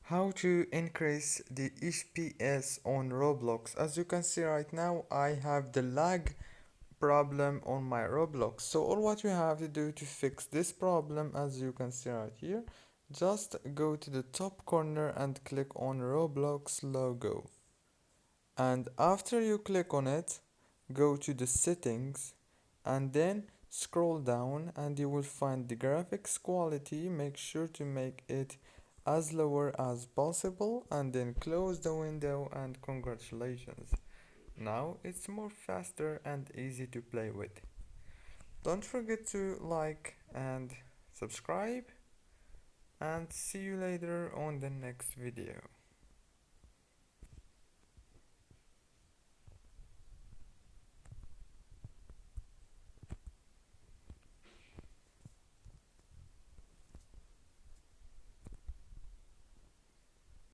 How to increase the FPS on Roblox. As you can see right now, I have the lag problem on my Roblox. So all what you have to do to fix this problem, as you can see right here, just go to the top corner and click on Roblox logo. And after you click on it, go to the settings and then scroll down and you will find the graphics quality. Make sure to make it as lower as possible and then close the window, and congratulations. Now it's more faster and easy to play with. Don't forget to like and subscribe, and see you later on the next video.